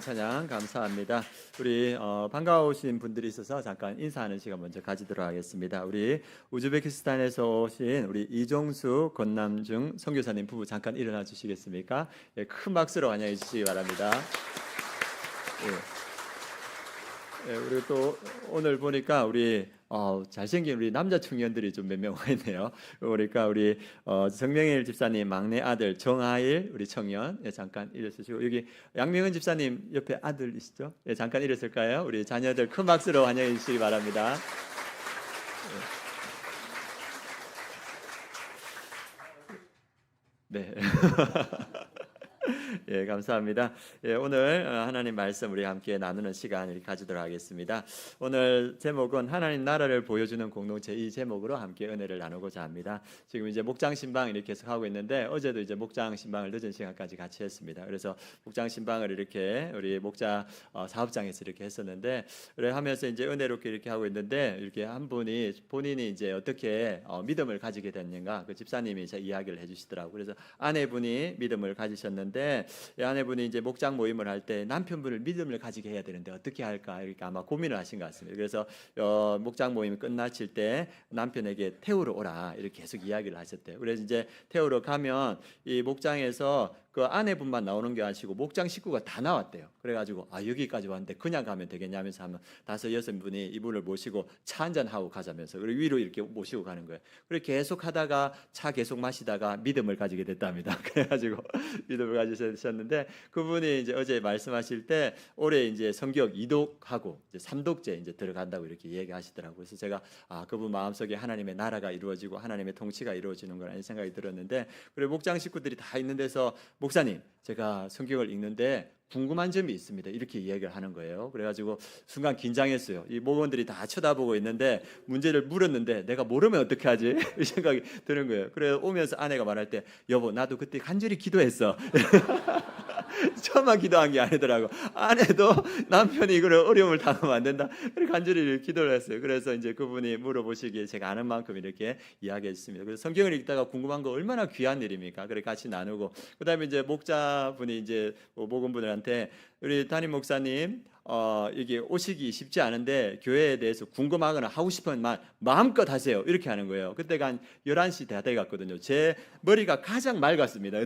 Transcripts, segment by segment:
찬양 감사합니다. 우리 반가우신 분들이 있어서 잠깐 인사하는 시간 먼저 가지도록 하겠습니다. 우리 우즈베키스탄에서 오신 우리 이종수 권남중 선교사님 부부 잠깐 일어나 주시겠습니까? 예, 큰 박수로 환영해 주시기 바랍니다. 예, 우리 또 오늘 보니까 우리 잘생긴 우리 남자 청년들이 좀 몇 명 와 있네요. 그러니까 우리 정명일 집사님 막내 아들 정하일 우리 청년, 예, 잠깐 일어서시고, 여기 양명은 집사님 옆에 아들이시죠? 예, 잠깐 일어설까요? 우리 자녀들 큰 박수로 환영해 주시기 바랍니다. 네. 예, 감사합니다. 예, 오늘 하나님 말씀 우리 함께 나누는 시간을 가지도록 하겠습니다. 오늘 제목은 하나님 나라를 보여주는 공동체, 이 제목으로 함께 은혜를 나누고자 합니다. 지금 이제 목장 신방 이렇게 계속 하고 있는데, 어제도 이제 목장 신방을 늦은 시간까지 같이 했습니다. 그래서 목장 신방을 이렇게 우리 목자 사업장에서 이렇게 했었는데, 그래 하면서 이제 은혜롭게 이렇게 하고 있는데, 이렇게 한 분이 본인이 이제 어떻게 믿음을 가지게 됐는가, 그 집사님이 제 이야기를 해주시더라고요. 그래서 아내분이 믿음을 가지셨는데, 아내분이 이제 목장 모임을 할 때 남편분을 믿음을 가지게 해야 되는데 어떻게 할까 이렇게 아마 고민을 하신 것 같습니다. 그래서 목장 모임이 끝나칠 때 남편에게 태우러 오라 이렇게 계속 이야기를 하셨대요. 그래서 이제 태우러 가면 이 목장에서 그 아내분만 나오는 게 아니고 목장 식구가 다 나왔대요. 그래가지고 여기까지 왔는데 그냥 가면 되겠냐면서 하면 5-6분이 이분을 모시고 차 한잔 하고 가자면서 그리고 위로 이렇게 모시고 가는 거예요. 그리고 계속 하다가 차 계속 마시다가 믿음을 가지게 됐답니다. 그래가지고 믿음을 가지셨는데, 그분이 이제 어제 말씀하실 때 올해 이제 성경 2독하고 이제 3독째 이제 들어간다고 이렇게 얘기하시더라고요. 그래서 제가 그분 마음속에 하나님의 나라가 이루어지고 하나님의 통치가 이루어지는 거라는 생각이 들었는데, 그리고 목장 식구들이 다 있는 데서 목사님, 제가 성경을 읽는데 궁금한 점이 있습니다 이렇게 이야기를 하는 거예요. 그래가지고 순간 긴장했어요. 이 목원들이 다 쳐다보고 있는데 문제를 물었는데 내가 모르면 어떻게 하지? 이 생각이 드는 거예요. 그래 오면서 아내가 말할 때, 여보 나도 그때 간절히 기도했어. 처음만 기도한 게 아니더라고. 아내도 남편이 이걸 어려움을 당하면 안 된다, 그렇게 간절히 기도를 했어요. 그래서 이제 그분이 물어보시기에 제가 아는 만큼 이렇게 이야기했습니다. 그래서 성경을 읽다가 궁금한 거 얼마나 귀한 일입니까? 그래 같이 나누고, 그다음에 이제 목자분이 이제 목원분들한테, 우리 담임 목사님 이게 오시기 쉽지 않은데 교회에 대해서 궁금하거나 하고 싶은 말 마음껏 하세요 이렇게 하는 거예요. 그때가 한 11시 다 돼갔거든요. 제 머리가 가장 맑았습니다.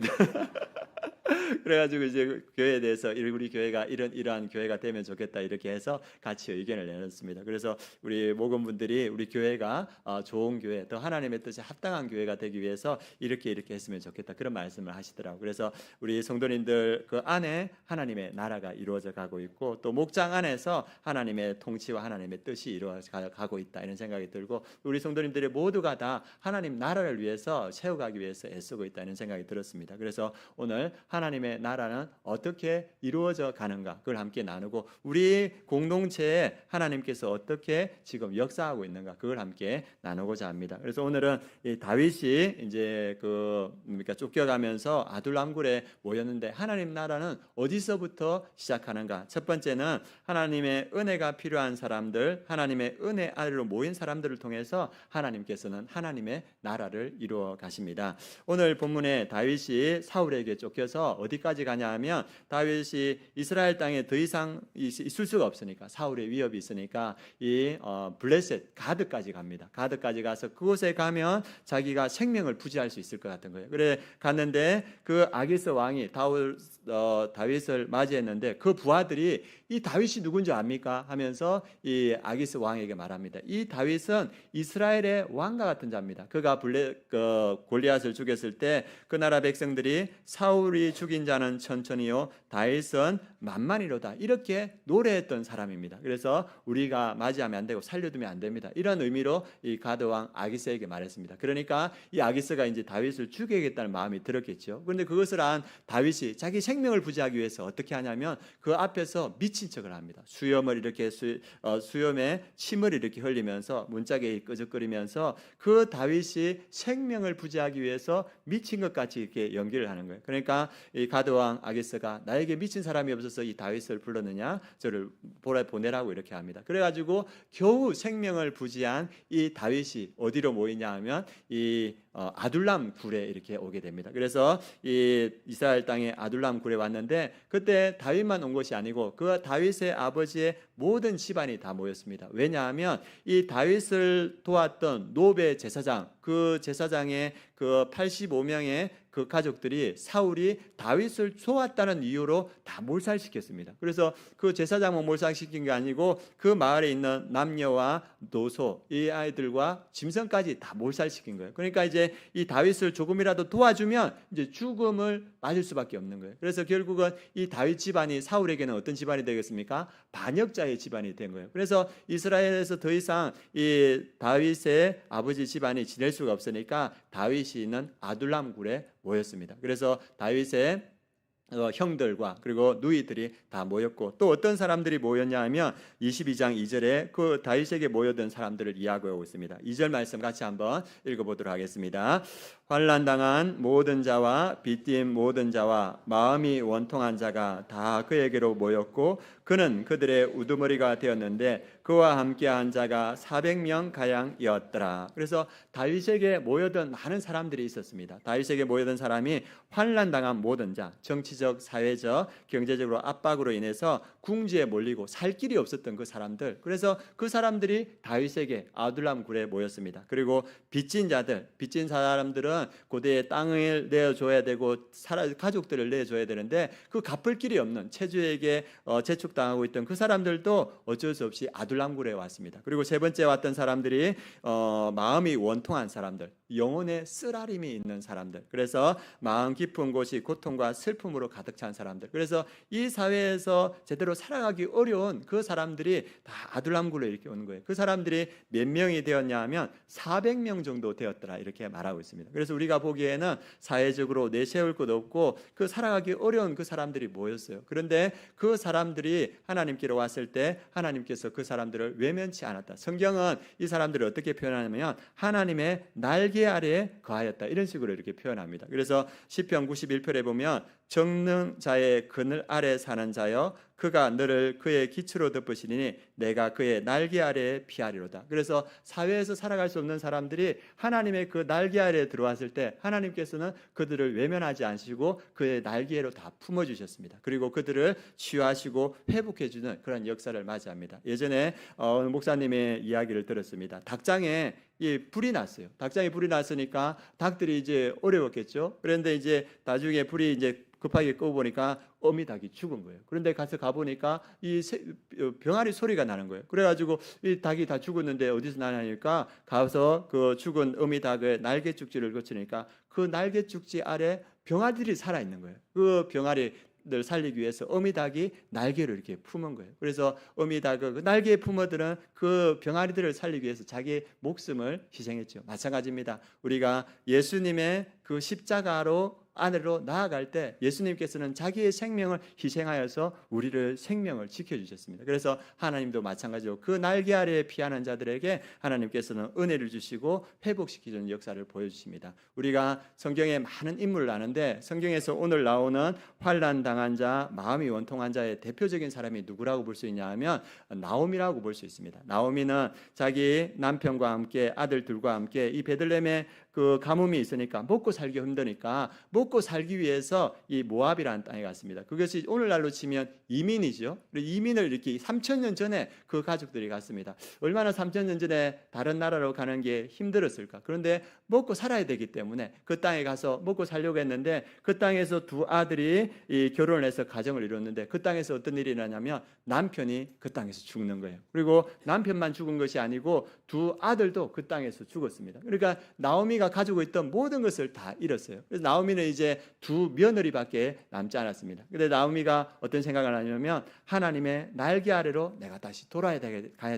그래가지고 이제 교회에 대해서 우리 교회가 이러한 교회가 되면 좋겠다 이렇게 해서 같이 의견을 내놨습니다. 그래서 우리 목원분들이 우리 교회가 좋은 교회, 더 하나님의 뜻에 합당한 교회가 되기 위해서 이렇게 했으면 좋겠다 그런 말씀을 하시더라고요. 그래서 우리 성도님들 그 안에 하나님의 나라가 이루어져 가고 있고, 또 목장 안에서 하나님의 통치와 하나님의 뜻이 이루어져 가고 있다 이런 생각이 들고, 우리 성도님들이 모두가 다 하나님 나라를 위해서 세워가기 위해서 애쓰고 있다 이런 생각이 들었습니다. 그래서 오늘 하나님의 나라는 어떻게 이루어져 가는가 그걸 함께 나누고, 우리 공동체에 하나님께서 어떻게 지금 역사하고 있는가 그걸 함께 나누고자 합니다. 그래서 오늘은 이 다윗이 이제 쫓겨가면서 아둘람굴에 모였는데, 하나님 나라는 어디서부터 시작하는가? 첫 번째는 하나님의 은혜가 필요한 사람들, 하나님의 은혜 아래로 모인 사람들을 통해서 하나님께서는 하나님의 나라를 이루어 가십니다. 오늘 본문에 다윗이 사울에게 쫓겨서 어디까지 가냐 하면, 다윗이 이스라엘 땅에 더 이상 있을 수가 없으니까, 사울의 위협이 있으니까 이 블레셋 가드까지 갑니다. 가드까지 가서 그곳에 가면 자기가 생명을 부지할 수 있을 것 같은 거예요. 그래 갔는데 그 아기스 왕이 다윗을 맞이했는데, 그 부하들이 이 다윗이 누군지 압니까? 하면서 이 아기스 왕에게 말합니다. 이 다윗은 이스라엘의 왕과 같은 자입니다. 그가 골리앗을 죽였을 때 그 나라 백성들이 사울이 죽인 자는 천천히요 다윗은 만만이로다 이렇게 노래했던 사람입니다. 그래서 우리가 맞이하면 안 되고 살려두면 안 됩니다. 이런 의미로 이 가드왕 아기스에게 말했습니다. 그러니까 이 아기스가 이제 다윗을 죽이겠다는 마음이 들었겠죠. 그런데 그것을 안 다윗이 자기 생명을 부지하기 위해서 어떻게 하냐면, 그 앞에서 미친 척을 합니다. 수염을 이렇게 수염에 침을 이렇게 흘리면서 문짝에 끄적거리면서 그 다윗이 생명을 부지하기 위해서 미친 것 같이 이렇게 연기를 하는 거예요. 그러니까 이 가드왕 아기스가 나에게 미친 사람이 없어서 이 다윗을 불렀느냐, 저를 보내라고 이렇게 합니다. 그래가지고 겨우 생명을 부지한 이 다윗이 어디로 모이냐 하면 이 아둘람 굴에 이렇게 오게 됩니다. 그래서 이 이스라엘 땅에 아둘람 굴에 왔는데 그때 다윗만 온 것이 아니고 그 다윗의 아버지의 모든 집안이 다 모였습니다. 왜냐하면 이 다윗을 도왔던 노베 제사장, 그 제사장의 그 85명의 그 가족들이 사울이 다윗을 쏘았다는 이유로 다 몰살시켰습니다. 그래서 그 제사장만 몰살시킨 게 아니고 그 마을에 있는 남녀와 노소, 이 아이들과 짐승까지 다 몰살시킨 거예요. 그러니까 이제 이 다윗을 조금이라도 도와주면 이제 죽음을 맞을 수밖에 없는 거예요. 그래서 결국은 이 다윗 집안이 사울에게는 어떤 집안이 되겠습니까? 반역자의 집안이 된 거예요. 그래서 이스라엘에서 더 이상 이 다윗의 아버지 집안이 지낼 수가 없으니까 다윗이 있는 아둘람 굴에 모였습니다. 그래서 다윗의 형들과 그리고 누이들이 다 모였고 또 어떤 사람들이 모였냐 하면 22장 2절에 그 다윗에게 모여든 사람들을 이야기하고 있습니다. 2절 말씀 같이 한번 읽어보도록 하겠습니다. 환난당한 모든 자와 빚진 모든 자와 마음이 원통한 자가 다 그에게로 모였고 그는 그들의 우두머리가 되었는데 그와 함께한 자가 400명 가량이었더라. 그래서 다윗에게 모여든 많은 사람들이 있었습니다. 다윗에게 모여든 사람이 환난당한 모든 자, 정치적, 사회적, 경제적으로 압박으로 인해서 궁지에 몰리고 살 길이 없었던 그 사람들. 그래서 그 사람들이 다윗에게 아둘람 굴에 모였습니다. 그리고 빚진 자들, 빚진 사람들은 고대에 땅을 내어줘야 되고 가족들을 내줘야 되는데 그 갚을 길이 없는 체주에게 재촉당하고 있던 그 사람들도 어쩔 수 없이 아둘람 굴에 왔습니다. 그리고 세 번째 왔던 사람들이 마음이 원통한 사람들, 영혼의 쓰라림이 있는 사람들. 그래서 마음 깊은 곳이 고통과 슬픔으로 가득 찬 사람들. 그래서 이 사회에서 제대로 살아가기 어려운 그 사람들이 다 아둘람 굴에 이렇게 오는 거예요. 그 사람들이 몇 명이 되었냐 하면 400명 정도 되었더라 이렇게 말하고 있습니다. 그래서 우리가 보기에는 사회적으로 내세울 것 없고 그 살아가기 어려운 그 사람들이 모였어요. 그런데 그 사람들이 하나님께로 왔을 때 하나님께서 그 사람들을 외면치 않았다. 성경은 이 사람들을 어떻게 표현하냐면 하나님의 날개 아래에 거하였다 이런 식으로 이렇게 표현합니다. 그래서 시편 91편에 보면 정능 자의 그늘 아래 사는 자여 그가 너를 그의 기초로 덮으시니 내가 그의 날개 아래에 피하리로다. 그래서 사회에서 살아갈 수 없는 사람들이 하나님의 그 날개 아래에 들어왔을 때 하나님께서는 그들을 외면하지 않으시고 그의 날개로 다 품어주셨습니다. 그리고 그들을 치유하시고 회복해주는 그런 역사를 맞이합니다. 예전에 목사님의 이야기를 들었습니다. 닭장에 불이 났어요. 닭장에 불이 났으니까 닭들이 이제 어려웠겠죠. 그런데 이제 나중에 불이 이제 급하게 끄고 보니까 어미닭이 죽은 거예요. 그런데 가보니까 이 병아리 소리가 나는 거예요. 그래가지고 이 닭이 다 죽었는데 어디서 나냐니까 가서 그 죽은 어미닭의 날개죽지를 거치니까 그 날개죽지 아래 병아리들이 살아 있는 거예요. 그 병아리를 살리기 위해서 어미닭이 날개를 이렇게 품은 거예요. 그래서 어미닭의 그 날개에 품어들은 그 병아리들을 살리기 위해서 자기 목숨을 희생했죠. 마찬가지입니다. 우리가 예수님의 그 십자가로 안으로 나아갈 때 예수님께서는 자기의 생명을 희생하여서 우리를 생명을 지켜주셨습니다. 그래서 하나님도 마찬가지로 그 날개 아래에 피하는 자들에게 하나님께서는 은혜를 주시고 회복시키는 역사를 보여주십니다. 우리가 성경에 많은 인물을 아는데 성경에서 오늘 나오는 환난 당한 자, 마음이 원통한 자의 대표적인 사람이 누구라고 볼 수 있냐 하면 나오미라고 볼 수 있습니다. 나오미는 자기 남편과 함께 아들들과 함께 이 베들레헴에 그 가뭄이 있으니까 먹고 살기 힘드니까 먹고 살기 위해서 이 모압이라는 땅에 갔습니다. 그것이 오늘날로 치면 이민이죠. 이민을 이렇게 3,000년 전에 그 가족들이 갔습니다. 얼마나 3,000년 전에 다른 나라로 가는 게 힘들었을까. 그런데 먹고 살아야 되기 때문에 그 땅에 가서 먹고 살려고 했는데 그 땅에서 두 아들이 결혼을 해서 가정을 이뤘는데 그 땅에서 어떤 일이 일어나냐면 남편이 그 땅에서 죽는 거예요. 그리고 남편만 죽은 것이 아니고 두 아들도 그 땅에서 죽었습니다. 그러니까 나오미가 가지고 있던 모든 것을 다 잃었어요. 그래서 나오미는 이제 두 며느리밖에 남지 않았습니다. 근데 나오미가 어떤 생각을 하냐면 하나님의 날개 아래로 내가 다시 가야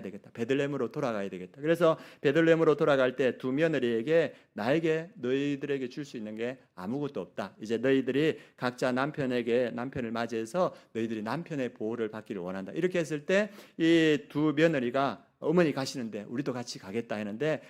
되겠다. 베들레헴으로 돌아가야 되겠다. 그래서 베들레헴으로 돌아갈 때 두 며느리에게 나에게 너희들에게 줄 수 있는 게 아무것도 없다. 이제 너희들이 각자 남편을 맞이해서 너희들이 남편의 보호를 받기를 원한다. 이렇게 했을 때 이 두 며느리가 어머니 가시는데 우리도 같이 가겠다 했는데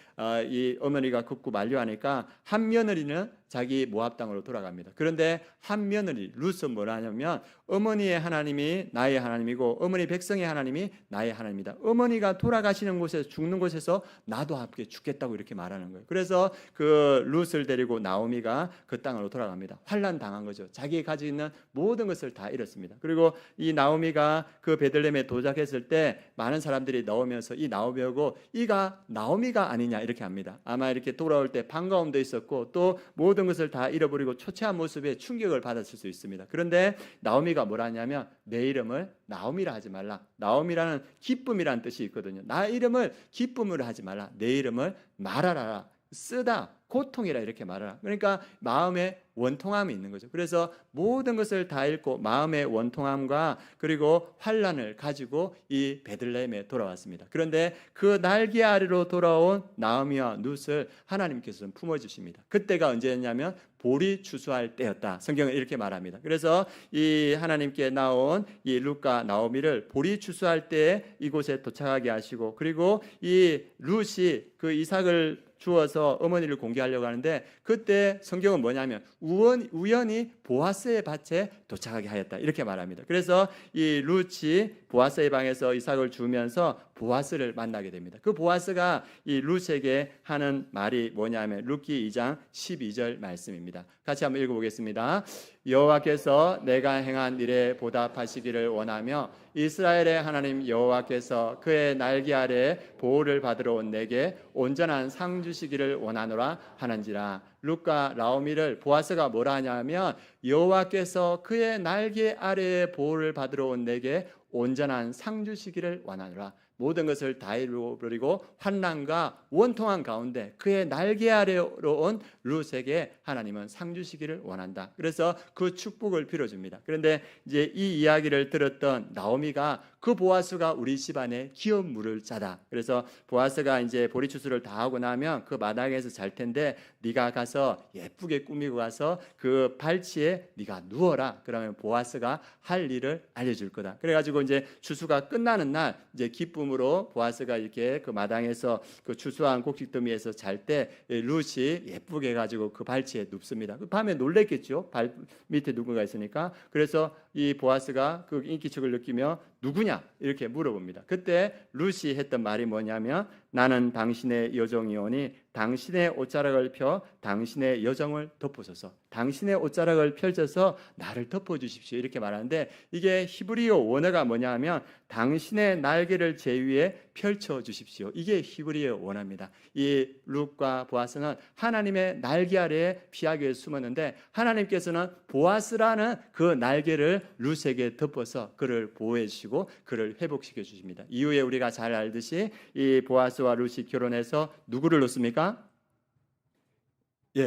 이 어머니가 급구 만류하니까 한 며느리는 자기 모압 땅으로 돌아갑니다. 그런데 한 며느리 룻은 뭐라냐면 어머니의 하나님이 나의 하나님이고 어머니 백성의 하나님이 나의 하나님이다. 어머니가 돌아가시는 곳에서 죽는 곳에서 나도 함께 죽겠다고 이렇게 말하는 거예요. 그래서 그 룻을 데리고 나오미가 그 땅으로 돌아갑니다. 환난 당한 거죠. 자기 가지고 있는 모든 것을 다 잃었습니다. 그리고 이 나오미가 그 베들레헴에 도착했을 때 많은 사람들이 나오면서 이 나오미하고 이가 나오미가 아니냐 이렇게 합니다. 아마 이렇게 돌아올 때 반가움도 있었고 또 모든 것을 다 잃어버리고 초췌한 모습에 충격을 받았을 수 있습니다. 그런데 나오미가 뭐라 하냐면 내 이름을 나오미라 하지 말라. 나오미라는 기쁨이라는 뜻이 있거든요. 나 이름을 기쁨으로 하지 말라. 내 이름을 말하라. 쓰다 고통이라 이렇게 말하라. 그러니까 마음에 원통함이 있는 거죠. 그래서 모든 것을 다 잃고 마음의 원통함과 그리고 환난을 가지고 이 베들레헴에 돌아왔습니다. 그런데 그 날개 아래로 돌아온 나오미와 룻을 하나님께서는 품어주십니다. 그때가 언제였냐면 볼이 추수할 때였다. 성경은 이렇게 말합니다. 그래서 이 하나님께 나온 이 룻과 나오미를 볼이 추수할 때 이곳에 도착하게 하시고 그리고 이 룻이 그 이삭을 주어서 어머니를 공개하려고 하는데 그때 성경은 뭐냐면 우연히 보아스의 밭에 도착하게 하였다 이렇게 말합니다. 그래서 이 룻이 보아스의 방에서 이삭을 주면서 보아스를 만나게 됩니다. 그 보아스가 이 룻에게 하는 말이 뭐냐면 룻기 2장 12절 말씀입니다. 같이 한번 읽어보겠습니다. 여호와께서 내가 행한 일에 보답하시기를 원하며 이스라엘의 하나님 여호와께서 그의 날개 아래 보호를 받으러 온 내게 온전한 상 주시기를 원하노라 하는지라. 룻과 나오미를 보아스가 뭐라 하냐면 여호와께서 그의 날개 아래에 보호를 받으러 온 내게 온전한 상 주시기를 원하노라. 모든 것을 다 잃어버리고 환난과 원통한 가운데 그의 날개 아래로 온 룻에게 하나님은 상 주시기를 원한다. 그래서 그 축복을 빌어줍니다. 그런데 이제 이 이야기를 들었던 나오미가 그 보아스가 우리 집안에 기업 물을 짜다. 그래서 보아스가 이제 보리추수를 다 하고 나면 그 마당에서 잘 텐데 네가 가서 예쁘게 꾸미고 가서 그 발치에 네가 누워라. 그러면 보아스가 할 일을 알려줄 거다. 그래가지고 이제 추수가 끝나는 날 이제 기쁨으로 보아스가 이렇게 그 마당에서 그 추수한 곡식더미에서 잘 때 룻이 예쁘게 가지고 그 발치에 눕습니다. 그 밤에 놀랬겠죠. 발 밑에 누군가 있으니까. 그래서 이 보아스가 그 인기척을 느끼며 누구냐 이렇게 물어봅니다. 그때 룻이 했던 말이 뭐냐면 나는 당신의 여종이오니 당신의 옷자락을 펴 당신의 여정을 덮으소서. 당신의 옷자락을 펼쳐서 나를 덮어주십시오 이렇게 말하는데 이게 히브리어 원어가 뭐냐면 당신의 날개를 제 위에 펼쳐주십시오. 이게 히브리어 원어입니다. 이 룻과 보아스는 하나님의 날개 아래에 피하게 숨었는데 하나님께서는 보아스라는 그 날개를 룻에게 덮어서 그를 보호해 주시고 그를 회복시켜 주십니다. 이후에 우리가 잘 알듯이 이 보아스와 룻이 결혼해서 누구를 놓습니까?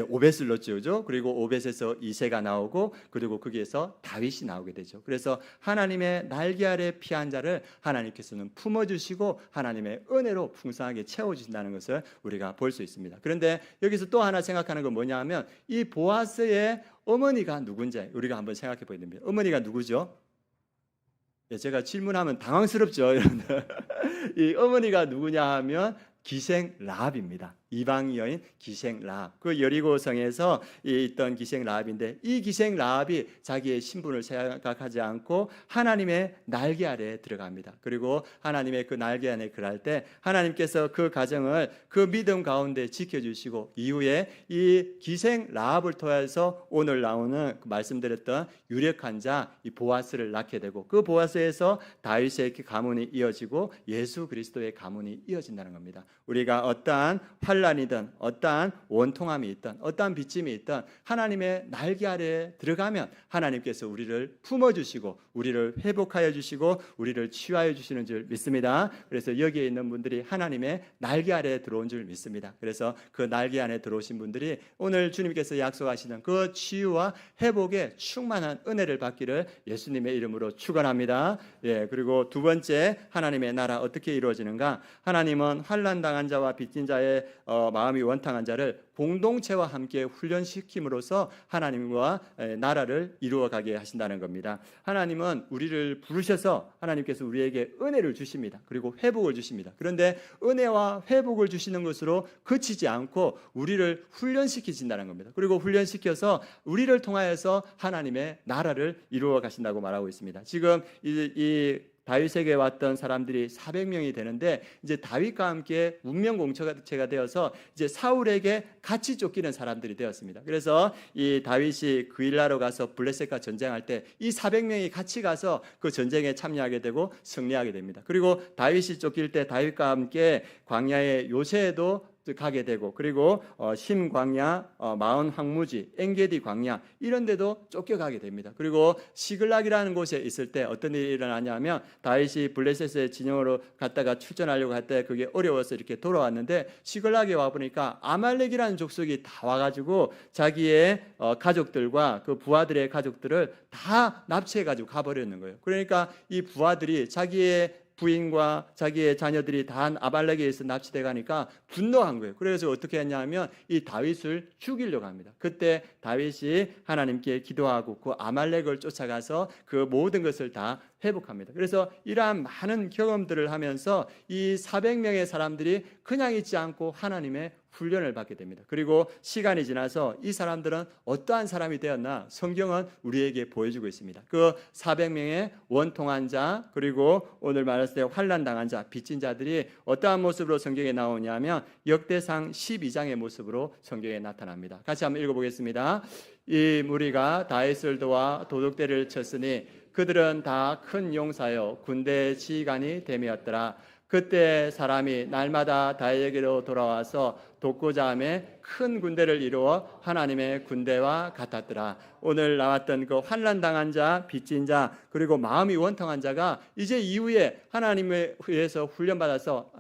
오벳을 넣었죠, 그죠? 그리고 오벳에서 이새가 나오고 그리고 거기에서 다윗이 나오게 되죠. 그래서 하나님의 날개 아래 피한 자를 하나님께서는 품어주시고 하나님의 은혜로 풍성하게 채워주신다는 것을 우리가 볼 수 있습니다. 그런데 여기서 또 하나 생각하는 건 뭐냐면 이 보아스의 어머니가 누군지 우리가 한번 생각해 보야 됩니다. 어머니가 누구죠? 제가 질문하면 당황스럽죠, 여러분들. 이 어머니가 누구냐 하면 기생 라합입니다. 이방 여인 기생 라합. 그 여리고 성에서 있던 기생 라합인데 이 기생 라합이 자기의 신분을 생각하지 않고 하나님의 날개 아래에 들어갑니다. 그리고 하나님의 그 날개 안에 들어갈 때 하나님께서 그 가정을 그 믿음 가운데 지켜주시고 이후에 이 기생 라합을 통해서 오늘 나오는 말씀드렸던 유력한 자 이 보아스를 낳게 되고 그 보아스에서 다윗의 가문이 이어지고 예수 그리스도의 가문이 이어진다는 겁니다. 우리가 어떠한 환난이든 어떠한 원통함이 있든 어떠한 빚짐이 있든 하나님의 날개 아래에 들어가면 하나님께서 우리를 품어주시고 우리를 회복하여 주시고 우리를 치유하여 주시는 줄 믿습니다. 그래서 여기에 있는 분들이 하나님의 날개 아래에 들어온 줄 믿습니다. 그래서 그 날개 안에 들어오신 분들이 오늘 주님께서 약속하시는 그 치유와 회복의 충만한 은혜를 받기를 예수님의 이름으로 축원합니다. 그리고 두 번째 하나님의 나라 어떻게 이루어지는가? 하나님은 환난 당한 자와 빚진 자의 마음이 원탕한 자를 공동체와 함께 훈련시킴으로써 하나님과 나라를 이루어가게 하신다는 겁니다. 하나님은 우리를 부르셔서 하나님께서 우리에게 은혜를 주십니다. 그리고 회복을 주십니다. 그런데 은혜와 회복을 주시는 것으로 그치지 않고 우리를 훈련시키신다는 겁니다. 그리고 훈련시켜서 우리를 통하여서 하나님의 나라를 이루어 가신다고 말하고 있습니다. 지금 이 다윗에게 왔던 사람들이 400명이 되는데 이제 다윗과 함께 운명 공동체가 되어서 이제 사울에게 같이 쫓기는 사람들이 되었습니다. 그래서 이 다윗이 그일라로 가서 블레셋과 전쟁할 때 이 400명이 같이 가서 그 전쟁에 참여하게 되고 승리하게 됩니다. 그리고 다윗이 쫓길 때 다윗과 함께 광야의 요새에도 가게 되고, 그리고 심광야, 마흔 황무지, 엔게디 광야 이런 데도 쫓겨가게 됩니다. 그리고 시글락이라는 곳에 있을 때 어떤 일이 일어나냐면 다윗이 블레셋의 진영으로 갔다가 출전하려고 할 때 그게 어려워서 이렇게 돌아왔는데 시글락에 와 보니까 아말렉이라는 족속이 다 와가지고 자기의 가족들과 그 부하들의 가족들을 다 납치해 가지고 가버리는 거예요. 그러니까 이 부하들이 자기의 부인과 자기의 자녀들이 다 아말렉에 의해서 납치돼 가니까 분노한 거예요. 그래서 어떻게 했냐면 이 다윗을 죽이려고 합니다. 그때 다윗이 하나님께 기도하고 그 아말렉을 쫓아가서 그 모든 것을 다 회복합니다. 그래서 이러한 많은 경험들을 하면서 이 400명의 사람들이 그냥 있지 않고 하나님의 훈련을 받게 됩니다. 그리고 시간이 지나서 이 사람들은 어떠한 사람이 되었나 성경은 우리에게 보여주고 있습니다. 그 400명의 원통한 자, 그리고 오늘 말했을 때 환난 당한 자, 빚진 자들이 어떠한 모습으로 성경에 나오냐면 역대상 12장의 모습으로 성경에 나타납니다. 같이 한번 읽어보겠습니다. 이 무리가 다윗을 도와 도둑대를 쳤으니 그들은 다 큰 용사여 군대의 지휘관이 됨이었더라. 그때 사람이 날마다 다윗에게로 돌아와서 돕고자 하며 큰 군대를 이루어 하나님의 군대와 같았더라. 오늘 나왔던 그 환난 당한 자, 빚진 자, 그리고 마음이 원통한 자가 이제 이후에 하나님에 의해서 훈련받아서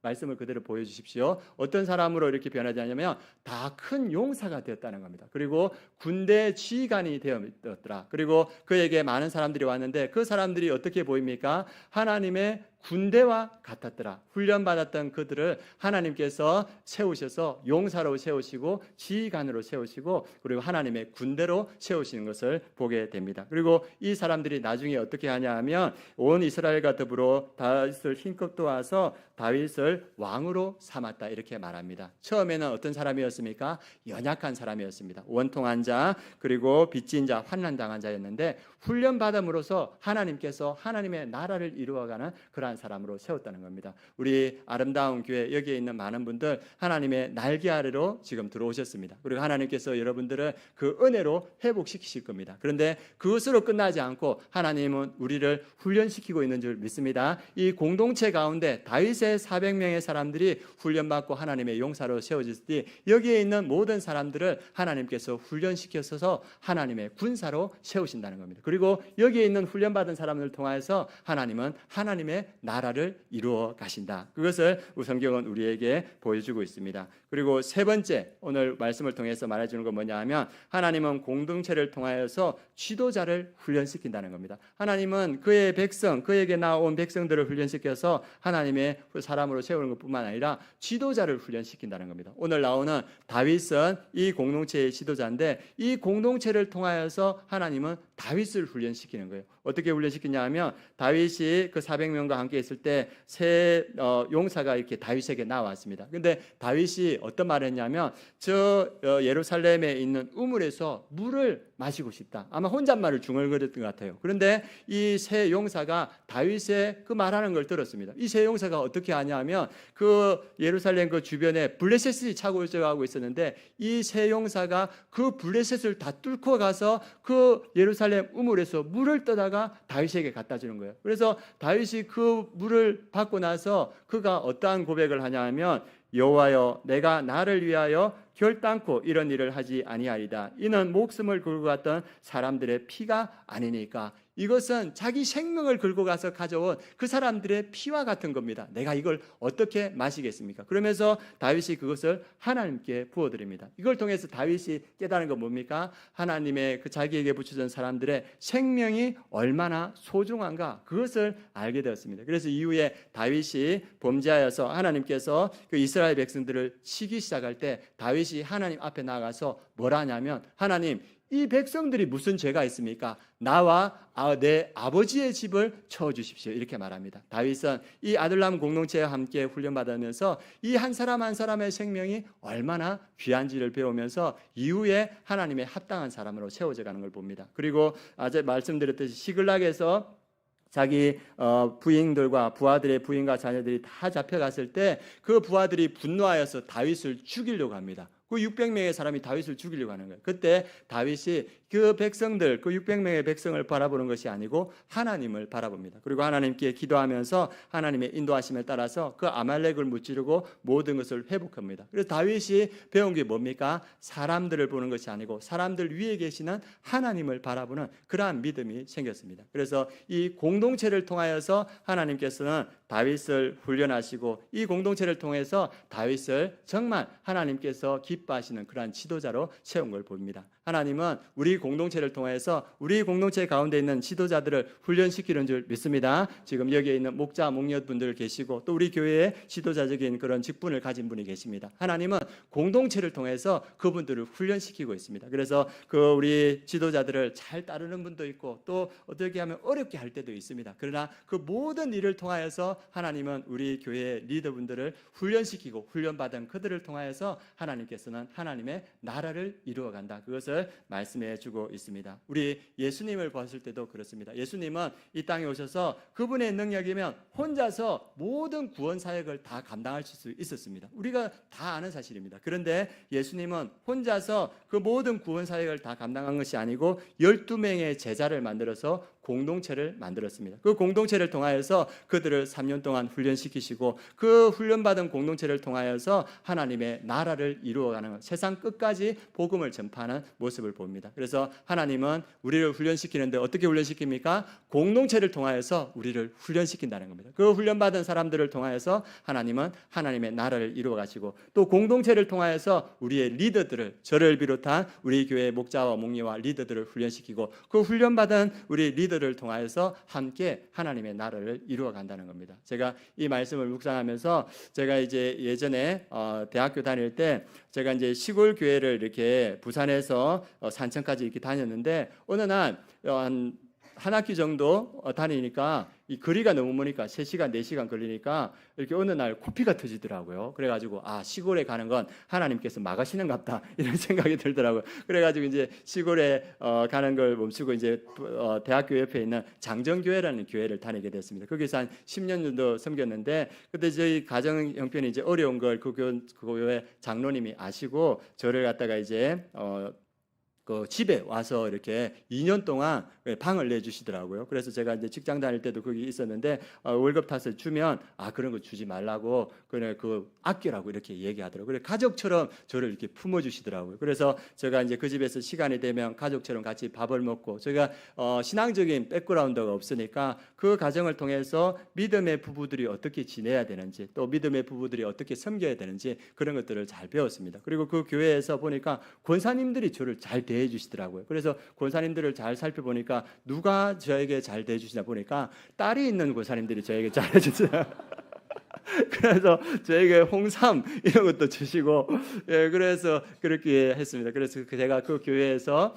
말씀을 그대로 보여주십시오. 어떤 사람으로 이렇게 변하지 않냐면 다 큰 용사가 되었다는 겁니다. 그리고 군대 지휘관이 되었더라. 그리고 그에게 많은 사람들이 왔는데 그 사람들이 어떻게 보입니까? 하나님의 군대와 같았더라. 훈련받았던 그들을 하나님께서 세우셔서 용사로 세우시고 지휘관으로 세우시고 그리고 하나님의 군대로 세우시는 것을 보게 됩니다. 그리고 이 사람들이 나중에 어떻게 하냐 하면 온 이스라엘과 더불어 다윗을 힘껏 도와서 다윗을 왕으로 삼았다 이렇게 말합니다. 처음에는 어떤 사람이었습니까? 연약한 사람이었습니다. 원통한 자, 그리고 빚진 자, 환난당한 자였는데 훈련받음으로써 하나님께서 하나님의 나라를 이루어가는 그러한 사람으로 세웠다는 겁니다. 우리 아름다운 교회 여기에 있는 많은 분들 하나님의 날개 아래로 지금 들어오셨습니다. 그리고 하나님께서 여러분들을 그 은혜로 회복시키실 겁니다. 그런데 그것으로 끝나지 않고 하나님은 우리를 훈련시키고 있는 줄 믿습니다. 이 공동체 가운데 다윗의 400명의 사람들이 훈련받고 하나님의 용사로 세워졌으니 여기에 있는 모든 사람들을 하나님께서 훈련시켜서 하나님의 군사로 세우신다는 겁니다. 그리고 여기에 있는 훈련받은 사람을 통해서 하나님은 하나님의 나라를 이루어 가신다. 그것을 성경은 우리에게 보여주고 있습니다. 그리고 세 번째 오늘 말씀을 통해서 말해주는 건 뭐냐 하면 하나님은 공동체를 통하여서 지도자를 훈련시킨다는 겁니다. 하나님은 그의 백성, 그에게 나온 백성들을 훈련시켜서 하나님의 사람으로 세우는 것뿐만 아니라 지도자를 훈련시킨다는 겁니다. 오늘 나오는 다윗은 이 공동체의 지도자인데 이 공동체를 통하여서 하나님은 다윗을 훈련시키는 거예요. 어떻게 훈련시키냐 하면 다윗이 그 400명과 함께 있을 때 새 용사가 이렇게 다윗에게 나왔습니다. 근데 다윗이 어떤 말을 했냐면 저 예루살렘에 있는 우물에서 물을 마시고 싶다. 아마 혼잣말을 중얼거렸던 것 같아요. 그런데 이 새 용사가 다윗의 그 말하는 걸 들었습니다. 이 새 용사가 어떻게 하냐면 그 예루살렘 그 주변에 블레셋이 차고 가고 있었는데 이 새 용사가 그 블레셋을 다 뚫고 가서 그 예루살렘 우물에서 물을 떠다가 다윗에게 갖다 주는 거예요. 그래서 다윗이 그 물을 받고 나서 그가 어떠한 고백을 하냐 하면 여호와여 내가 나를 위하여 결단코 이런 일을 하지 아니하리다. 이는 목숨을 걸고 갔던 사람들의 피가 아니니까 이것은 자기 생명을 걸고 가서 가져온 그 사람들의 피와 같은 겁니다. 내가 이걸 어떻게 마시겠습니까? 그러면서 다윗이 그것을 하나님께 부어드립니다. 이걸 통해서 다윗이 깨달은 건 뭡니까? 하나님의 그 자기에게 붙여준 사람들의 생명이 얼마나 소중한가, 그것을 알게 되었습니다. 그래서 이후에 다윗이 범죄하여서 하나님께서 그 이스라엘 백성들을 치기 시작할 때 다윗이 하나님 앞에 나가서 뭘 하냐면, 하나님, 이 백성들이 무슨 죄가 있습니까? 나와 내 아버지의 집을 쳐주십시오, 이렇게 말합니다. 다윗은 이 아둘람 공동체와 함께 훈련받으면서 이 한 사람 한 사람의 생명이 얼마나 귀한지를 배우면서 이후에 하나님의 합당한 사람으로 세워져 가는 걸 봅니다. 그리고 아까 말씀드렸듯이 시글락에서 자기 부인들과 부하들의 부인과 자녀들이 다 잡혀갔을 때 그 부하들이 분노하여서 다윗을 죽이려고 합니다. 그 600명의 사람이 다윗을 죽이려고 하는 거예요. 그때 다윗이 그 백성들, 그 600명의 백성을 바라보는 것이 아니고 하나님을 바라봅니다. 그리고 하나님께 기도하면서 하나님의 인도하심에 따라서 그 아말렉을 무찌르고 모든 것을 회복합니다. 그래서 다윗이 배운 게 뭡니까? 사람들을 보는 것이 아니고 사람들 위에 계시는 하나님을 바라보는 그러한 믿음이 생겼습니다. 그래서 이 공동체를 통하여서 하나님께서는 다윗을 훈련하시고 이 공동체를 통해서 다윗을 정말 하나님께서 기뻐하시는 그러한 지도자로 세운 걸 봅니다. 하나님은 우리 공동체를 통해서 우리 공동체 가운데 있는 지도자들을 훈련시키는 줄 믿습니다. 지금 여기에 있는 목자, 목녀분들 계시고 또 우리 교회에 지도자적인 그런 직분을 가진 분이 계십니다. 하나님은 공동체를 통해서 그분들을 훈련시키고 있습니다. 그래서 그 우리 지도자들을 잘 따르는 분도 있고 또 어떻게 하면 어렵게 할 때도 있습니다. 그러나 그 모든 일을 통하여서 하나님은 우리 교회의 리더분들을 훈련시키고 훈련받은 그들을 통하여서 하나님께서는 하나님의 나라를 이루어간다, 그것을 말씀해 주고 있습니다. 우리 예수님을 봤을 때도 그렇습니다. 예수님은 이 땅에 오셔서 그분의 능력이면 혼자서 모든 구원 사역을 다 감당하실 수 있었습니다. 우리가 다 아는 사실입니다. 그런데 예수님은 혼자서 그 모든 구원 사역을 다 감당한 것이 아니고 12명의 제자를 만들어서 공동체를 만들었습니다. 그 공동체를 통하여서 그들을 3년 동안 훈련시키시고 그 훈련받은 공동체를 통하여서 하나님의 나라를 이루어가는, 세상 끝까지 복음을 전파하는 모습을 봅니다. 그래서 하나님은 우리를 훈련시키는데 어떻게 훈련시킵니까? 공동체를 통하여서 우리를 훈련시킨다는 겁니다. 그 훈련받은 사람들을 통하여서 하나님은 하나님의 나라를 이루어가시고 또 공동체를 통하여서 우리의 리더들을, 저를 비롯한 우리 교회 목자와 목녀와 리더들을 훈련시키고 그 훈련받은 우리 리더를 통하여서 함께 하나님의 나라를 이루어간다는 겁니다. 제가 이 말씀을 묵상하면서 제가 이제 예전에 대학교 다닐 때 제가 이제 시골 교회를 이렇게 부산에서 산천까지 이렇게 다녔는데 어느 날 한 학기 정도 다니니까 이 거리가 너무 머니까 3시간, 4시간 걸리니까 이렇게 어느 날 코피가 터지더라고요. 그래가지고 시골에 가는 건 하나님께서 막으시는갑다, 이런 생각이 들더라고요. 그래가지고 이제 시골에 가는 걸 멈추고 이제 대학교 옆에 있는 장정교회라는 교회를 다니게 됐습니다. 거기서 한 10년 정도 섬겼는데 그때 저희 가정 형편이 이제 어려운 걸 그 교회 장로님이 아시고 저를 갖다가 이제 그 집에 와서 이렇게 2년 동안 방을 내주시더라고요. 그래서 제가 이제 직장 다닐 때도 거기 있었는데 월급 탓을 주면 그런 거 주지 말라고, 그래 그 아끼라고 이렇게 얘기하더라고요. 그래 가족처럼 저를 이렇게 품어주시더라고요. 그래서 제가 이제 그 집에서 시간이 되면 가족처럼 같이 밥을 먹고, 제가 신앙적인 백그라운드가 없으니까 그 가정을 통해서 믿음의 부부들이 어떻게 지내야 되는지, 또 믿음의 부부들이 어떻게 섬겨야 되는지 그런 것들을 잘 배웠습니다. 그리고 그 교회에서 보니까 권사님들이 저를 잘 대해 주시더라고요. 그래서 권사님들을 잘 살펴보니까 누가 저에게 잘 대해 주시나 보니까 딸이 있는 권사님들이 저에게 잘 해주시더라고요. 그래서 저에게 홍삼 이런 것도 주시고, 그래서 그렇게 했습니다. 그래서 제가 그 교회에서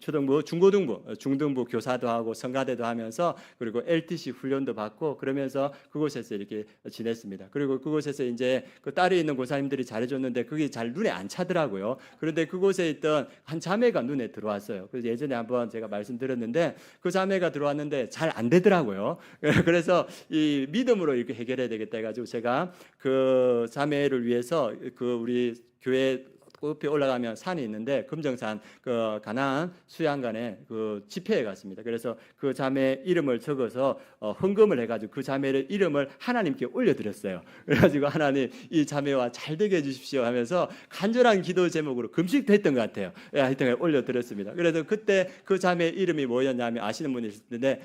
초등부, 중고등부, 중등부 교사도 하고 성가대도 하면서, 그리고 LTC 훈련도 받고 그러면서 그곳에서 이렇게 지냈습니다. 그리고 그곳에서 이제 그 딸이 있는 고사님들이 잘해줬는데 그게 잘 눈에 안 차더라고요. 그런데 그곳에 있던 한 자매가 눈에 들어왔어요. 그래서 예전에 한번 제가 말씀드렸는데 그 자매가 들어왔는데 잘 안 되더라고요. 그래서 이 믿음으로 이렇게 해결해야 되겠다 해가지고 제가 그 자매를 위해서 그 우리 교회 높이 올라가면 산이 있는데 금정산 그 가나안 수양관에 그 집회에 갔습니다. 그래서 그 자매 이름을 적어서 헌금을 해가지고 그 자매의 이름을 하나님께 올려드렸어요. 그래가지고 하나님 이 자매와 잘 되게 해주십시오 하면서 간절한 기도 제목으로 금식도 했던 것 같아요. 하여튼 올려드렸습니다. 그래서 그때 그 자매 이름이 뭐였냐면 아시는 분이 있을 텐데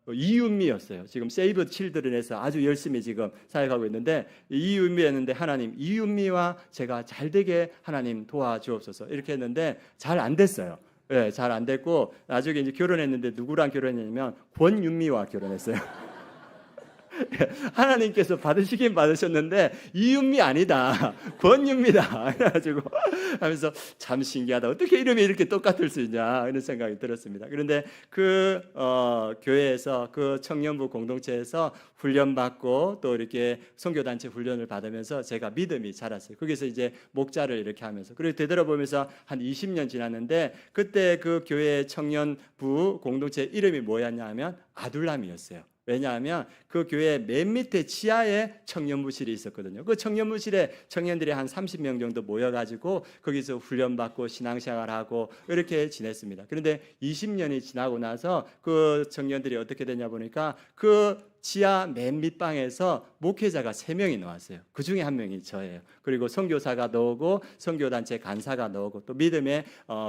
이윤미였어요. 지금 세이브 칠드런에서 아주 열심히 지금 사역하고 있는데 이윤미였는데 하나님 이윤미와 제가 잘 되게 하나님 도와주옵소서 이렇게 했는데 잘 안 됐어요. 네, 잘 안 됐고 나중에 이제 결혼했는데 누구랑 결혼했냐면 권윤미와 결혼했어요. 하나님께서 받으시긴 받으셨는데 이윤미 아니다 권윤미다 그래가지고 하면서 참 신기하다 어떻게 이름이 이렇게 똑같을 수 있냐 이런 생각이 들었습니다. 그런데 그 교회에서 그 청년부 공동체에서 훈련받고 또 이렇게 선교단체 훈련을 받으면서 제가 믿음이 자랐어요. 거기서 이제 목자를 이렇게 하면서 그리고 되돌아보면서 한 20년 지났는데 그때 그 교회 청년부 공동체 이름이 뭐였냐 하면 아둘람이었어요. 왜냐하면 그 교회 맨 밑에 지하에 청년부실이 있었거든요. 그 청년부실에 청년들이 한 30명 정도 모여가지고 거기서 훈련받고 신앙생활하고 이렇게 지냈습니다. 그런데 20년이 지나고 나서 그 청년들이 어떻게 되냐 보니까 그 지하 맨 밑방에서 목회자가 3명이 나왔어요. 그 중에 한 명이 저예요. 그리고 선교사가 나오고 선교단체 간사가 나오고 또 믿음의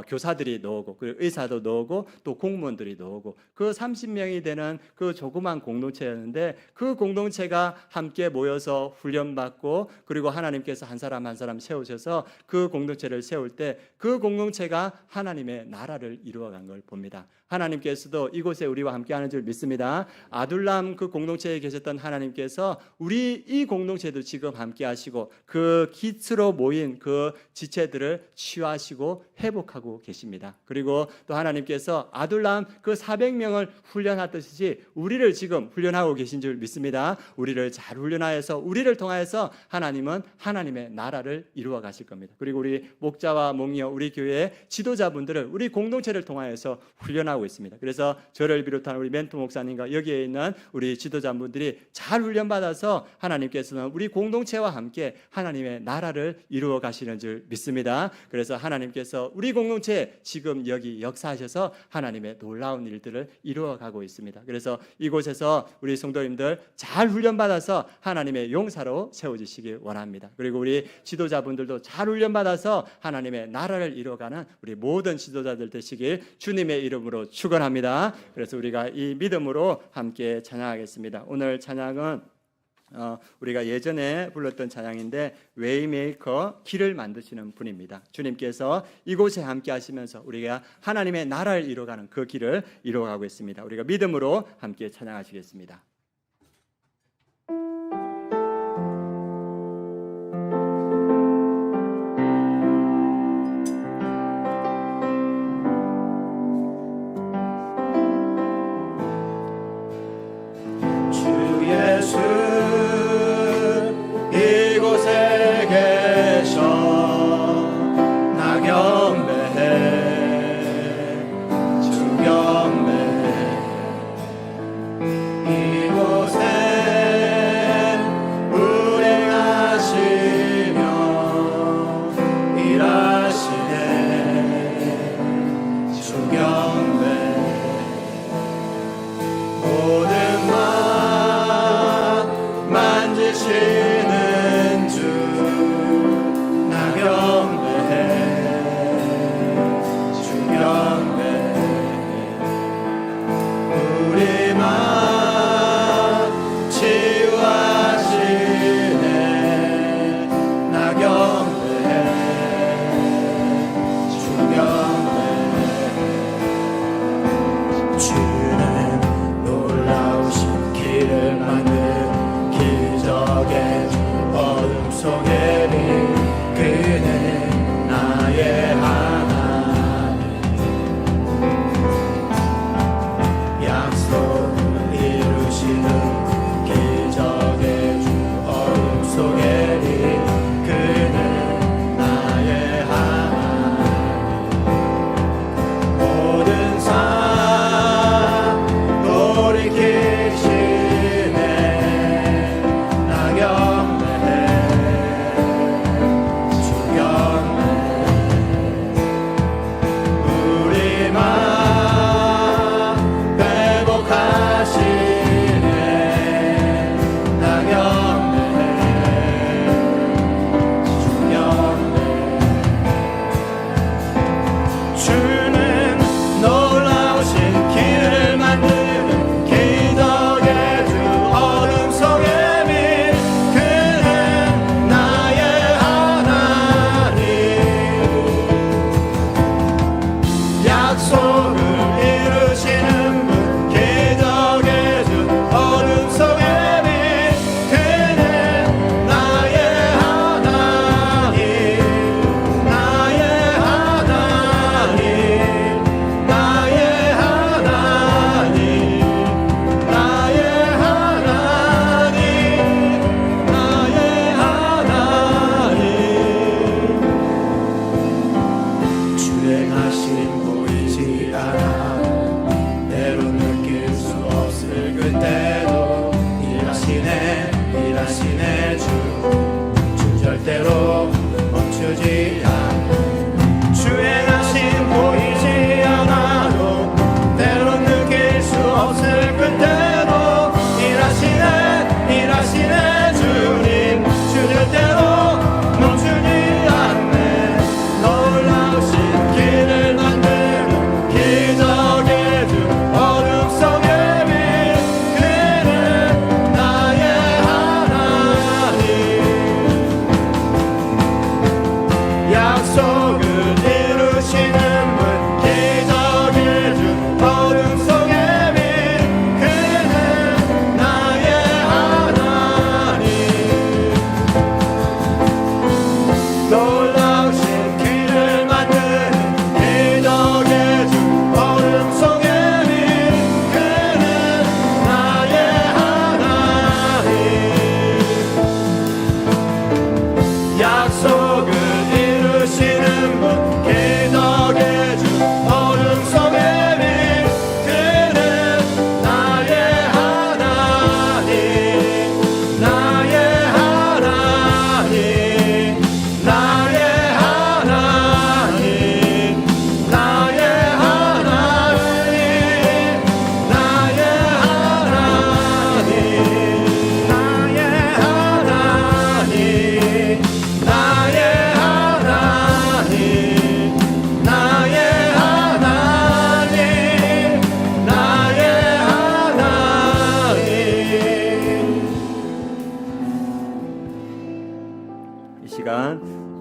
교사들이 나오고 그리고 의사도 나오고 또 공무원들이 나오고 그 30명이 되는 그 조그만 공동체였는데 그 공동체가 함께 모여서 훈련받고 그리고 하나님께서 한 사람 한 사람 세우셔서 그 공동체를 세울 때 그 공동체가 하나님의 나라를 이루어간 걸 봅니다. 하나님께서도 이곳에 우리와 함께하는 줄 믿습니다. 아둘람 그 공동체에 계셨던 하나님께서 우리 이 공동체도 지금 함께하시고 그 기츠로 모인 그 지체들을 치유하시고 회복하고 계십니다. 그리고 또 하나님께서 아둘람 그 400명을 훈련하듯이 우리를 지금 훈련하고 계신 줄 믿습니다. 우리를 잘 훈련하여서 우리를 통하여서 하나님은 하나님의 나라를 이루어 가실 겁니다. 그리고 우리 목자와 목녀 우리 교회 지도자분들을 우리 공동체를 통하여서 훈련하고 있습니다. 그래서 저를 비롯한 우리 멘토 목사님과 여기에 있는 우리 지도자분들이 잘 훈련받아서 하나님께서는 우리 공동체와 함께 하나님의 나라를 이루어 가시는 줄 믿습니다. 그래서 하나님께서 우리 공동체에 지금 여기 역사하셔서 하나님의 놀라운 일들을 이루어 가고 있습니다. 그래서 이곳에서 우리 성도님들 잘 훈련받아서 하나님의 용사로 세워지시길 원합니다. 그리고 우리 지도자분들도 잘 훈련받아서 하나님의 나라를 이루어가는 우리 모든 지도자들 되시길 주님의 이름으로 축원합니다. 그래서 우리가 이 믿음으로 함께 찬양하겠습니다. 오늘 찬양은 우리가 예전에 불렀던 찬양인데 웨이메이커 길을 만드시는 분입니다. 주님께서 이곳에 함께 하시면서 우리가 하나님의 나라를 이루어가는 그 길을 이루어가고 있습니다. 우리가 믿음으로 함께 찬양하시겠습니다. 주는 놀라우신 길을 만든 기적의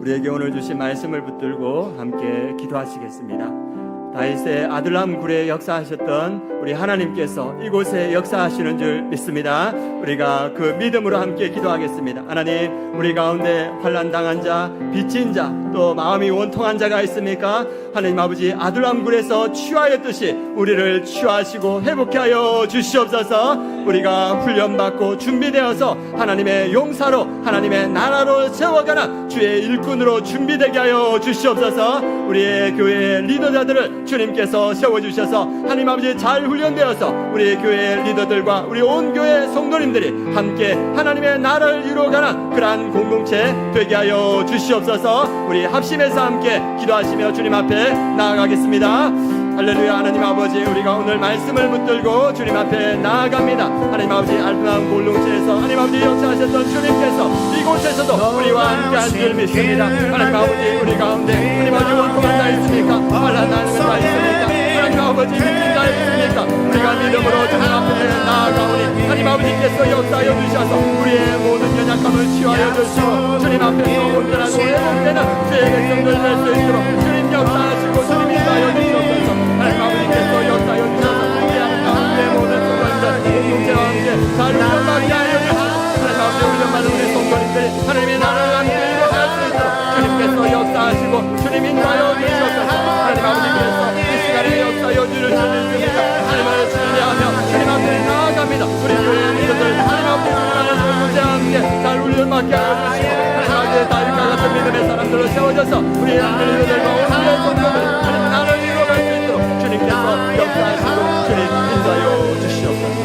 우리에게 오늘 주신 말씀을 붙들고 함께 기도하시겠습니다. 다윗의 아둘람 굴에 역사하셨던 우리 하나님께서 이곳에 역사하시는 줄 믿습니다. 우리가 그 믿음으로 함께 기도하겠습니다. 하나님, 우리 가운데 환난 당한 자, 빚진 자, 또 마음이 원통한 자가 있습니까? 하나님 아버지, 아둘람 굴에서 취하였듯이 우리를 취하시고 회복케 하여 주시옵소서. 우리가 훈련받고 준비되어서 하나님의 용사로, 하나님의 나라로 세워가는 주의 일꾼으로 준비되게 하여 주시옵소서. 우리의 교회의 리더자들을 주님께서 세워주셔서 하나님 아버지 잘 훈련되어서 우리 교회의 리더들과 우리 온 교회 성도님들이 함께 하나님의 나라를 이루어가는 그러한 공동체 되게 하여 주시옵소서. 우리 합심해서 함께 기도하시며 주님 앞에 나아가겠습니다. 할렐루야. 하나님 아버지, 우리가 오늘 말씀을 붙들고 주님 앞에 나아갑니다. 하나님 아버지, 알프나운 공동체에서 하나님 아버지 역사하셨던 주님께서 이곳에서도 우리와 함께한 줄 믿습니다. 하나님 아버지, 우리 가운데 하나님 아버지 원통한 자 있습니까? 환난 당하는 자 있습니까? 하나님 아버지 믿는 자 있습니까? 우리가 믿음으로 주님 앞에 나아가오니 하나님 아버지께서 역사하여 주셔서 우리의 모든 연약함을 치유하여 주시고 주님 앞에서 온전하고 회복되는 주의 백성들 될 수 있도록 주님 역사하시고 주님 인도하여 주시옵소서. 하나님 아버지께서 역사하여 주셔서 우리 하나님의 모든 성도님들 공동체와 함께 잘 훈련받게 하여 주시고 하나님 아버지 훈련받은 우리 성도님들이 하나님의 나라를 함께 이루어갈 수 있도록 주님께서 역사하시고 주님 인도하여 주시옵소서. 하나님 아버지께서 이 시간에 역사하여 주실 수 있습니다. 하나님을 신뢰하며 주님 앞에 나아갑니다. 우리 교회 리더들 하나님 아버지 공동체와 함께 잘 훈련받게 하여 주시고 하나님 아버지 다윗과 같은 믿음의 사람들로 세워져서 우리 리더들과 온 교회 성도들 하나님 나라를 이루어갈 수 있도록 주님께서 역사하시고 주님 인도하여 주시옵소서.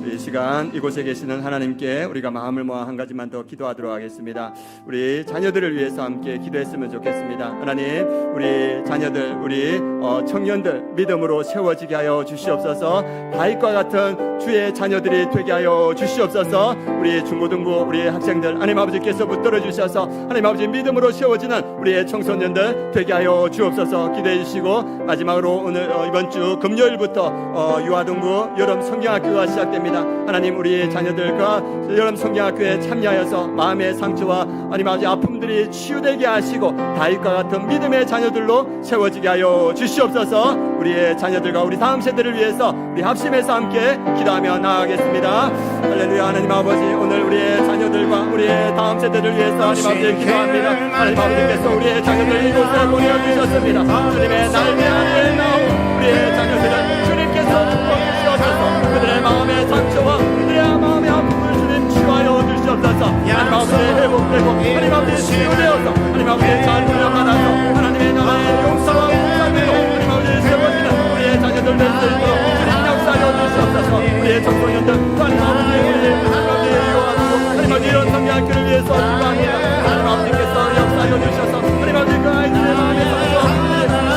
이 시간 이곳에 계시는 하나님께 우리가 마음을 모아 한 가지만 더 기도하도록 하겠습니다. 우리 자녀들을 위해서 함께 기도했으면 좋겠습니다. 하나님, 우리 자녀들, 우리 청년들 믿음으로 세워지게 하여 주시옵소서. 다윗과 같은 주의 자녀들이 되게 하여 주시옵소서. 우리 중고등부 우리 학생들 하나님 아버지께서 붙들어 주셔서 하나님 아버지 믿음으로 세워지는 우리의 청소년들 되게 하여 주옵소서. 기도해 주시고 마지막으로 오늘 이번 주 금요일부터 유아동부 여름 성경학교가 시작됩니다. 하나님, 우리 자녀들과 여름 성경학교에 참여하여서 마음의 상처와 하나님 아버지 아픔들이 치유되게 하시고 다윗과 같은 믿음의 자녀들로 세워지게 하여 주시옵소서. 우리의 자녀들과 우리 다음 세대를 위해서 우리 합심해서 함께 기도하며 나아가겠습니다. 할렐루야. 하나님 아버지, 오늘 우리의 자녀들과 우리의 다음 세대를 위해서 하나님 아버지 기도합니다. 하나님 아버지께서 우리의 자녀들 이곳에 보내주셨습니다. 주님의 날개 아래 나온 우리의 자녀들은 주님께서 축복해 주셔서 그들의 마음의 상처와 그들의 마음의 아픔을 주님 치유하여 주시옵소서. 하나님 아버지 회복되고 하나님 아버지 치유되어서 하나님 아버지 잘 훈련받아서 하나님의 나라의 용사와 공사들로 하나님 아버지 세워지는 우리의 자녀들 될 수 있도록 주님 역사하여 주시옵소서. 우리의 청소년들 하나님 아버지 유아하고 하나님 아버지 이런 성경학교를 위해서 기도합니다. 하나님 아버지께서 역사하여 주셔서 하나님 아버지 그 아이들의 마음의 상처와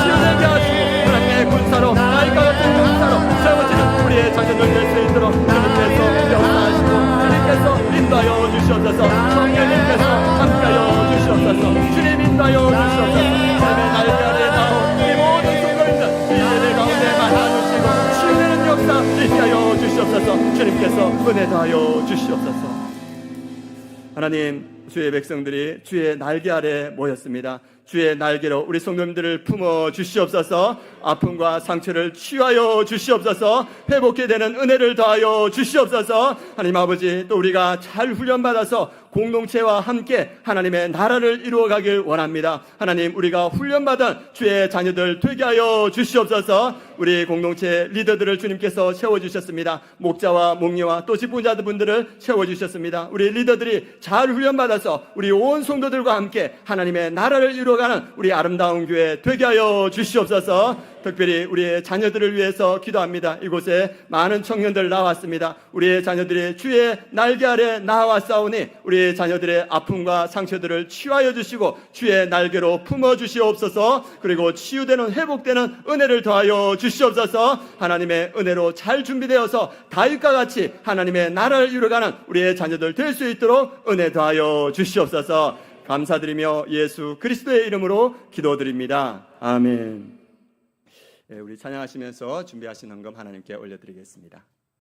치유되게 하시고 하나님의 군사로 나이가 같은 군사로 세워지는 우리의 자녀들 될 수 있도록 주님께서 역사하시고 주님께서 인도하여 주시옵소서. 성령님께서 함께하여 주시옵소서. 주님 인도하여 주시옵소서. 주님의 날개 아래 나온 이 모든 성도님들 이 예배 가운데 만나주시고 치유되는 역사 있게 하여 주시옵소서. 주님께서 은혜 더하여 주시옵소서. 하나님, 주의 백성들이 주의 날개 아래 모였습니다. 주의 날개로 우리 성도님들을 품어 주시옵소서. 아픔과 상처를 치유하여 주시옵소서. 회복해 되는 은혜를 더하여 주시옵소서. 하나님 아버지, 또 우리가 잘 훈련받아서 공동체와 함께 하나님의 나라를 이루어가길 원합니다. 하나님, 우리가 훈련받은 주의 자녀들 되게 하여 주시옵소서. 우리 공동체 리더들을 주님께서 세워주셨습니다. 목자와 목녀와 또 직분자분들을 세워주셨습니다. 우리 리더들이 잘 훈련받아서 우리 온 성도들과 함께 하나님의 나라를 이루어가는 우리 아름다운 교회 되게 하여 주시옵소서. 특별히 우리의 자녀들을 위해서 기도합니다. 이곳에 많은 청년들 나왔습니다. 우리의 자녀들이 주의 날개 아래 나와싸우니 우리의 자녀들의 아픔과 상처들을 치유하여 주시고 주의 날개로 품어 주시옵소서. 그리고 치유되는 회복되는 은혜를 더하여 주시옵소서. 하나님의 은혜로 잘 준비되어서 다윗과 같이 하나님의 나라를 이루어가는 우리의 자녀들 될 수 있도록 은혜 더하여 주시옵소서. 감사드리며 예수 그리스도의 이름으로 기도드립니다. 아멘. 우리 찬양하시면서 준비하신 헌금 하나님께 올려드리겠습니다.